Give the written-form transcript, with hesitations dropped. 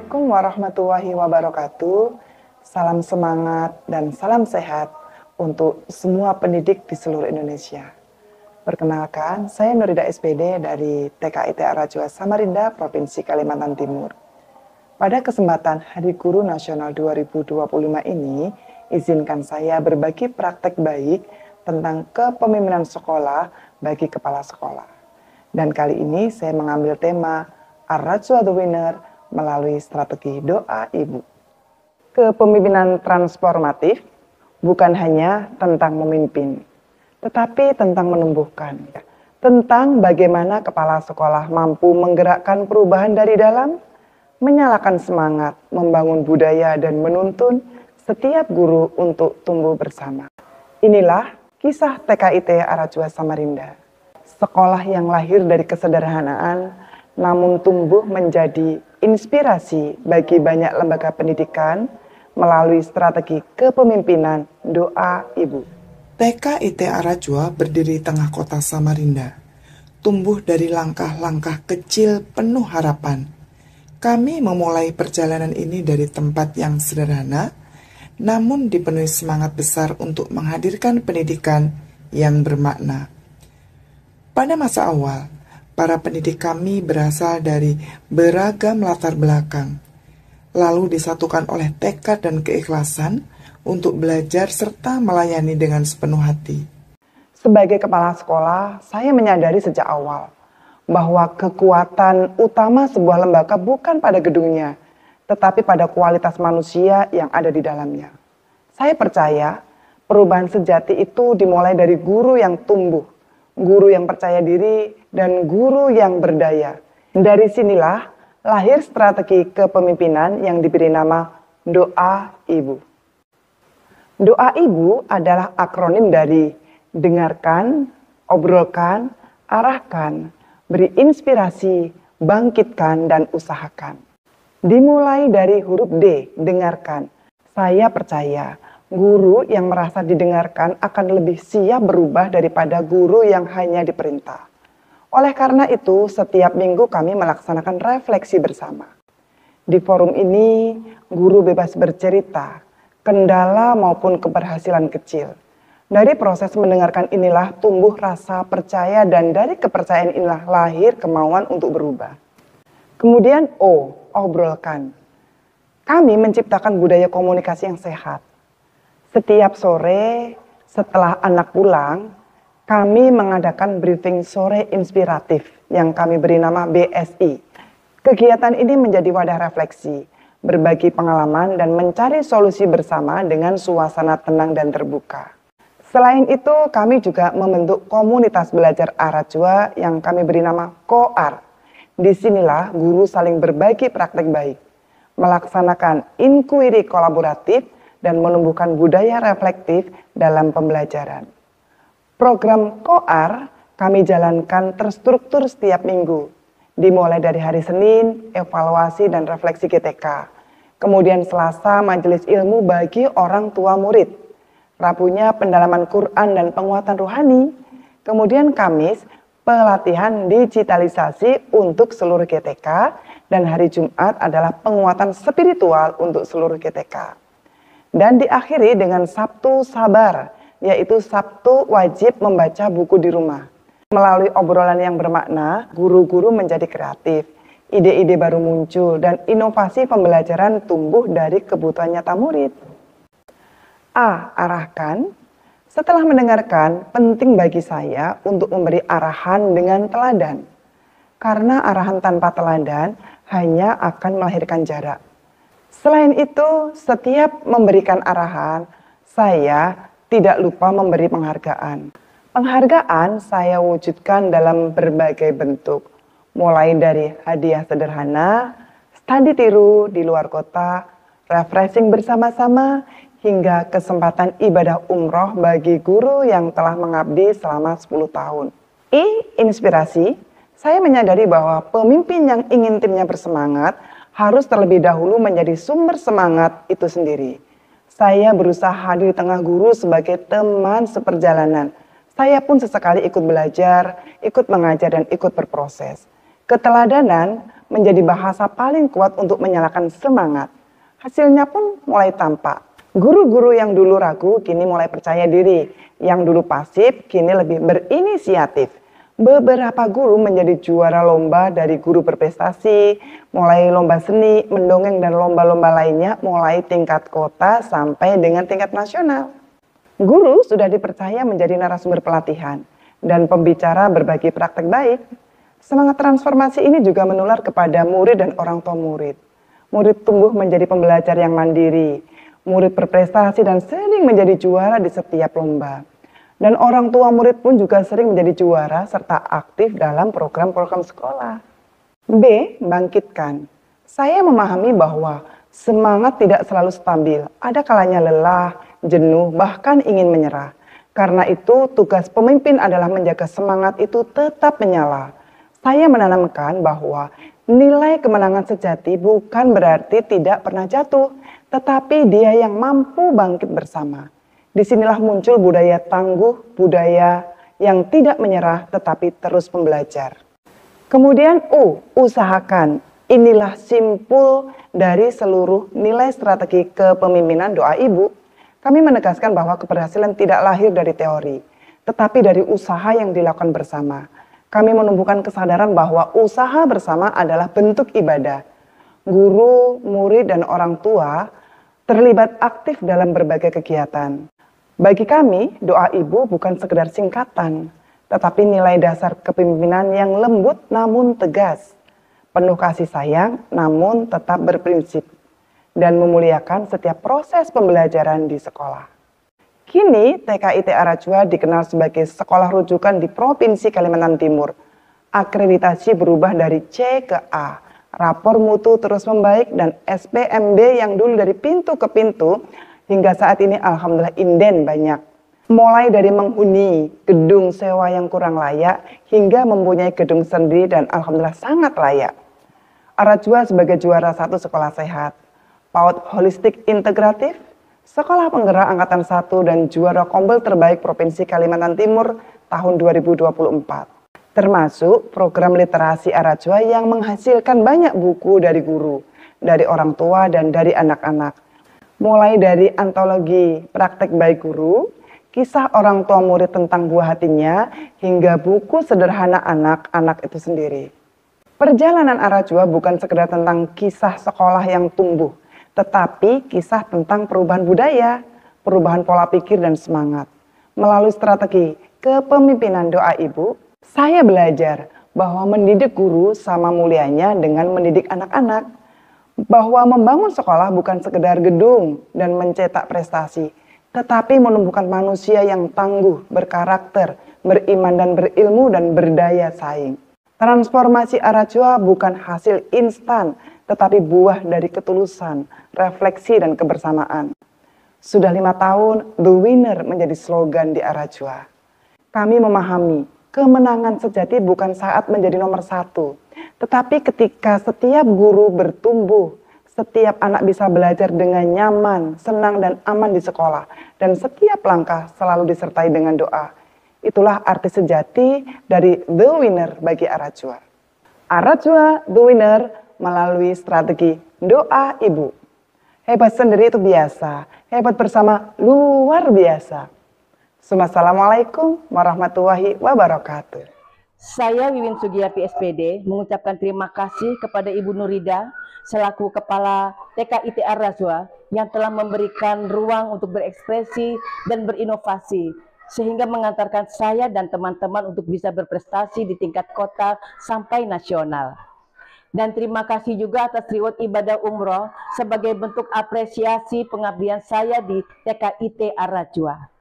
Assalamualaikum warahmatullahi wabarakatuh. Salam semangat dan salam sehat untuk semua pendidik di seluruh Indonesia. Perkenalkan, saya Nurida SPD dari TKIT Arajua Samarinda, Provinsi Kalimantan Timur. Pada kesempatan Hari Guru Nasional 2025 ini, izinkan saya berbagi praktek baik tentang kepemimpinan sekolah bagi kepala sekolah. Dan kali ini saya mengambil tema Arajua the Winner melalui strategi doa ibu. Kepemimpinan transformatif bukan hanya tentang memimpin, tetapi tentang menumbuhkan. Tentang bagaimana kepala sekolah mampu menggerakkan perubahan dari dalam, menyalakan semangat, membangun budaya dan menuntun setiap guru untuk tumbuh bersama. Inilah kisah TKIT Arajua Samarinda. Sekolah yang lahir dari kesederhanaan, namun tumbuh menjadi inspirasi bagi banyak lembaga pendidikan melalui strategi kepemimpinan doa ibu. TKIT Arajua berdiri tengah kota Samarinda, tumbuh dari langkah-langkah kecil penuh harapan. Kami memulai perjalanan ini dari tempat yang sederhana, namun dipenuhi semangat besar untuk menghadirkan pendidikan yang bermakna. Pada masa awal, para pendidik kami berasal dari beragam latar belakang, lalu disatukan oleh tekad dan keikhlasan untuk belajar serta melayani dengan sepenuh hati. Sebagai kepala sekolah, saya menyadari sejak awal bahwa kekuatan utama sebuah lembaga bukan pada gedungnya, tetapi pada kualitas manusia yang ada di dalamnya. Saya percaya perubahan sejati itu dimulai dari guru yang tumbuh, guru yang percaya diri, dan guru yang berdaya. Dari sinilah lahir strategi kepemimpinan yang diberi nama doa ibu. Doa ibu adalah akronim dari dengarkan, obrolkan, arahkan, beri inspirasi, bangkitkan, dan usahakan. Dimulai dari huruf D, dengarkan. Saya percaya guru yang merasa didengarkan akan lebih siap berubah daripada guru yang hanya diperintah. Oleh karena itu, setiap minggu kami melaksanakan refleksi bersama. Di forum ini, guru bebas bercerita, kendala maupun keberhasilan kecil. Dari proses mendengarkan inilah tumbuh rasa percaya dan dari kepercayaan inilah lahir kemauan untuk berubah. Kemudian O, obrolkan. Kami menciptakan budaya komunikasi yang sehat. Setiap sore setelah anak pulang, kami mengadakan briefing sore inspiratif yang kami beri nama BSI. Kegiatan ini menjadi wadah refleksi, berbagi pengalaman dan mencari solusi bersama dengan suasana tenang dan terbuka. Selain itu, kami juga membentuk komunitas belajar Arajua yang kami beri nama KOAR. Disinilah guru saling berbagi praktek baik, melaksanakan inquiry kolaboratif, dan menumbuhkan budaya reflektif dalam pembelajaran. Program KOAR kami jalankan terstruktur setiap minggu, dimulai dari hari Senin, evaluasi dan refleksi GTK. Kemudian Selasa, majelis ilmu bagi orang tua murid. Rabunya pendalaman Quran dan penguatan rohani. Kemudian Kamis, pelatihan digitalisasi untuk seluruh GTK. Dan hari Jumat adalah penguatan spiritual untuk seluruh GTK. Dan diakhiri dengan Sabtu Sabar, yaitu Sabtu wajib membaca buku di rumah. Melalui obrolan yang bermakna, guru-guru menjadi kreatif, ide-ide baru muncul, dan inovasi pembelajaran tumbuh dari kebutuhan nyata murid. A. Arahkan. Setelah mendengarkan, penting bagi saya untuk memberi arahan dengan teladan. Karena arahan tanpa teladan hanya akan melahirkan jarak. Selain itu, setiap memberikan arahan, saya tidak lupa memberi penghargaan. Penghargaan saya wujudkan dalam berbagai bentuk, mulai dari hadiah sederhana, studi tiru di luar kota, refreshing bersama-sama, hingga kesempatan ibadah umroh bagi guru yang telah mengabdi selama 10 tahun. Inspirasi, saya menyadari bahwa pemimpin yang ingin timnya bersemangat harus terlebih dahulu menjadi sumber semangat itu sendiri. Saya berusaha hadir di tengah guru sebagai teman seperjalanan. Saya pun sesekali ikut belajar, ikut mengajar, dan ikut berproses. Keteladanan menjadi bahasa paling kuat untuk menyalakan semangat. Hasilnya pun mulai tampak. Guru-guru yang dulu ragu kini mulai percaya diri, yang dulu pasif kini lebih berinisiatif. Beberapa guru menjadi juara lomba dari guru berprestasi, mulai lomba seni, mendongeng dan lomba-lomba lainnya mulai tingkat kota sampai dengan tingkat nasional. Guru sudah dipercaya menjadi narasumber pelatihan dan pembicara berbagi praktek baik. Semangat transformasi ini juga menular kepada murid dan orang tua murid. Murid tumbuh menjadi pembelajar yang mandiri, murid berprestasi dan sering menjadi juara di setiap lomba. Dan orang tua murid pun juga sering menjadi juara serta aktif dalam program-program sekolah. B. Bangkitkan. Saya memahami bahwa semangat tidak selalu stabil. Ada kalanya lelah, jenuh, bahkan ingin menyerah. Karena itu tugas pemimpin adalah menjaga semangat itu tetap menyala. Saya menanamkan bahwa nilai kemenangan sejati bukan berarti tidak pernah jatuh, tetapi dia yang mampu bangkit bersama. Disinilah muncul budaya tangguh, budaya yang tidak menyerah tetapi terus membelajar. Kemudian usahakan. Inilah simpul dari seluruh nilai strategi kepemimpinan doa ibu. Kami menegaskan bahwa keberhasilan tidak lahir dari teori, tetapi dari usaha yang dilakukan bersama. Kami menumbuhkan kesadaran bahwa usaha bersama adalah bentuk ibadah. Guru, murid, dan orang tua terlibat aktif dalam berbagai kegiatan. Bagi kami, doa ibu bukan sekedar singkatan, tetapi nilai dasar kepemimpinan yang lembut namun tegas, penuh kasih sayang namun tetap berprinsip, dan memuliakan setiap proses pembelajaran di sekolah. Kini TKIT Arajua dikenal sebagai sekolah rujukan di Provinsi Kalimantan Timur. Akreditasi berubah dari C ke A, rapor mutu terus membaik dan SPMB yang dulu dari pintu ke pintu, hingga saat ini alhamdulillah inden banyak. Mulai dari menghuni gedung sewa yang kurang layak, hingga mempunyai gedung sendiri dan alhamdulillah sangat layak. Arajua sebagai juara 1 sekolah sehat, PAUD holistik integratif, sekolah penggerak angkatan 1 dan juara kompel terbaik Provinsi Kalimantan Timur tahun 2024. Termasuk program literasi Arajua yang menghasilkan banyak buku dari guru, dari orang tua dan dari anak-anak. Mulai dari antologi praktek baik guru, kisah orang tua murid tentang buah hatinya, hingga buku sederhana anak-anak itu sendiri. Perjalanan Arajua bukan sekedar tentang kisah sekolah yang tumbuh, tetapi kisah tentang perubahan budaya, perubahan pola pikir dan semangat. Melalui strategi kepemimpinan doa ibu, saya belajar bahwa mendidik guru sama mulianya dengan mendidik anak-anak. Bahwa membangun sekolah bukan sekedar gedung dan mencetak prestasi, tetapi menumbuhkan manusia yang tangguh, berkarakter, beriman dan berilmu dan berdaya saing. Transformasi Arajua bukan hasil instan, tetapi buah dari ketulusan, refleksi, dan kebersamaan. Sudah 5 tahun, The Winner menjadi slogan di Arajua. Kami memahami, kemenangan sejati bukan saat menjadi nomor 1, tetapi ketika setiap guru bertumbuh, setiap anak bisa belajar dengan nyaman, senang, dan aman di sekolah, dan setiap langkah selalu disertai dengan doa. Itulah arti sejati dari The Winner bagi Arajua. Arajua The Winner melalui strategi doa ibu. Hebat sendiri itu biasa, hebat bersama luar biasa. Assalamualaikum warahmatullahi wabarakatuh. Saya Wiwin Sugiyati SPD mengucapkan terima kasih kepada Ibu Nurida selaku Kepala TKIT Arajua yang telah memberikan ruang untuk berekspresi dan berinovasi sehingga mengantarkan saya dan teman-teman untuk bisa berprestasi di tingkat kota sampai nasional. Dan terima kasih juga atas reward ibadah umroh sebagai bentuk apresiasi pengabdian saya di TKIT Arajua.